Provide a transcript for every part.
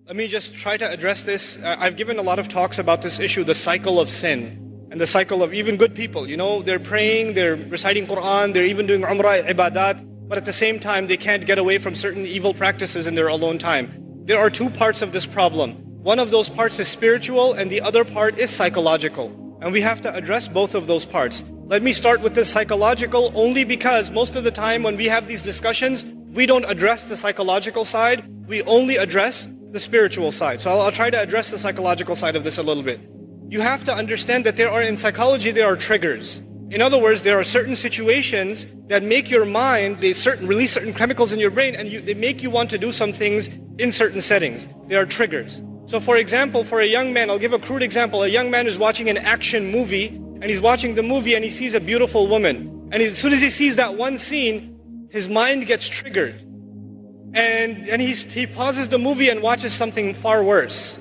Let me just try to address this. I've given a lot of talks about this issue, the cycle of sin. And the cycle of even good people. They're praying, they're reciting Quran, they're even doing Umrah, Ibadat. But at the same time, they can't get away from certain evil practices in their alone time. There are two parts of this problem. One of those parts is spiritual and the other part is psychological. And we have to address both of those parts. Let me start with the psychological only because most of the time when we have these discussions, we don't address the psychological side. We only address the spiritual side. So I'll try to address the psychological side of this a little bit. You have to understand that in psychology, there are triggers. In other words, there are certain situations that make your mind, release certain chemicals in your brain, and they make you want to do some things in certain settings. They are triggers. So for example, for a young man, I'll give a crude example. A young man is watching an action movie, and he's watching the movie and he sees a beautiful woman. And as soon as he sees that one scene, his mind gets triggered. And he pauses the movie and watches something far worse.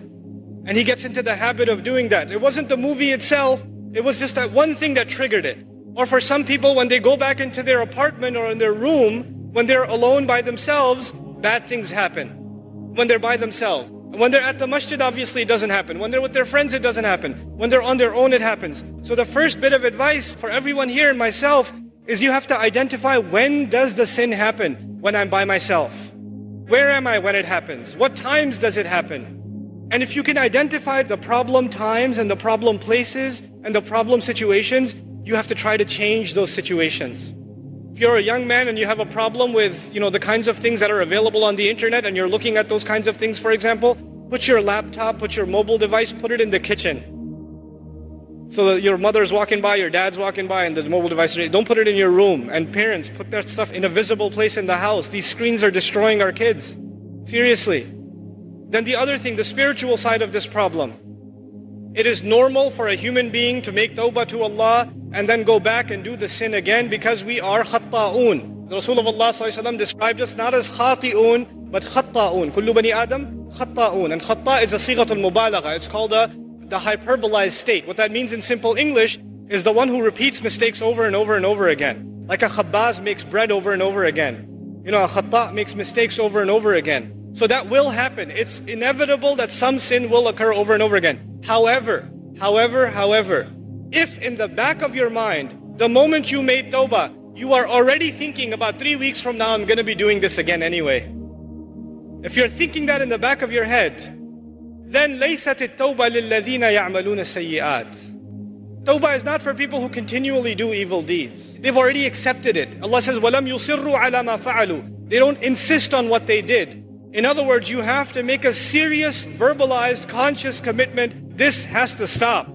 And he gets into the habit of doing that. It wasn't the movie itself, it was just that one thing that triggered it. Or for some people, when they go back into their apartment or in their room, when they're alone by themselves, bad things happen. When they're by themselves. When they're at the masjid, obviously it doesn't happen. When they're with their friends, it doesn't happen. When they're on their own, it happens. So the first bit of advice for everyone here and myself is you have to identify, when does the sin happen? When I'm by myself. Where am I when it happens? What times does it happen? And if you can identify the problem times and the problem places and the problem situations, you have to try to change those situations. If you're a young man and you have a problem with, the kinds of things that are available on the internet and you're looking at those kinds of things, for example, put your laptop, put your mobile device, put it in the kitchen. So that your mother's walking by, your dad's walking by, and the mobile device, don't put it in your room. And parents, put that stuff in a visible place in the house. These screens are destroying our kids. Seriously. Then the other thing, the spiritual side of this problem. It is normal for a human being to make tawbah to Allah and then go back and do the sin again because we are khatta'un. The Rasul of Allah ﷺ described us not as khati'un, but khatta'un. Kullu bani Adam, khatta'un. And khatta' is a sighatul mubalagha. It's called the hyperbolized state. What that means in simple English is the one who repeats mistakes over and over and over again. Like a khabbaz makes bread over and over again. A khatta' makes mistakes over and over again. So that will happen. It's inevitable that some sin will occur over and over again. However, if in the back of your mind, the moment you made tawbah, you are already thinking about 3 weeks from now, I'm going to be doing this again anyway. If you're thinking that in the back of your head, then لَيْسَتِ التَّوْبَةِ لِلَّذِينَ يَعْمَلُونَ السَّيِّئَاتِ. Tawbah is not for people who continually do evil deeds. They've already accepted it. Allah says, وَلَمْ يُصِرُّوا عَلَى مَا فَعَلُوا. They don't insist on what they did. In other words, you have to make a serious, verbalized, conscious commitment. This has to stop.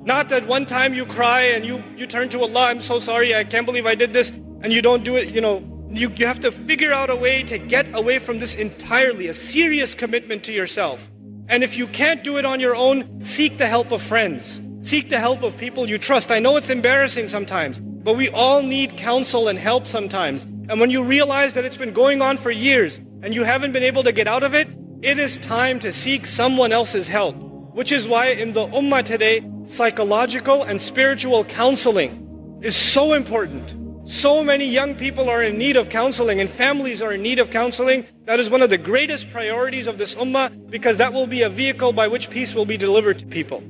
Not that one time you cry and you turn to Allah, I'm so sorry, I can't believe I did this, and you don't do it, you have to figure out a way to get away from this entirely, a serious commitment to yourself. And if you can't do it on your own, seek the help of friends. Seek the help of people you trust. I know it's embarrassing sometimes, but we all need counsel and help sometimes. And when you realize that it's been going on for years, and you haven't been able to get out of it, it is time to seek someone else's help. Which is why in the ummah today, psychological and spiritual counseling is so important. So many young people are in need of counseling and families are in need of counseling. That is one of the greatest priorities of this ummah because that will be a vehicle by which peace will be delivered to people.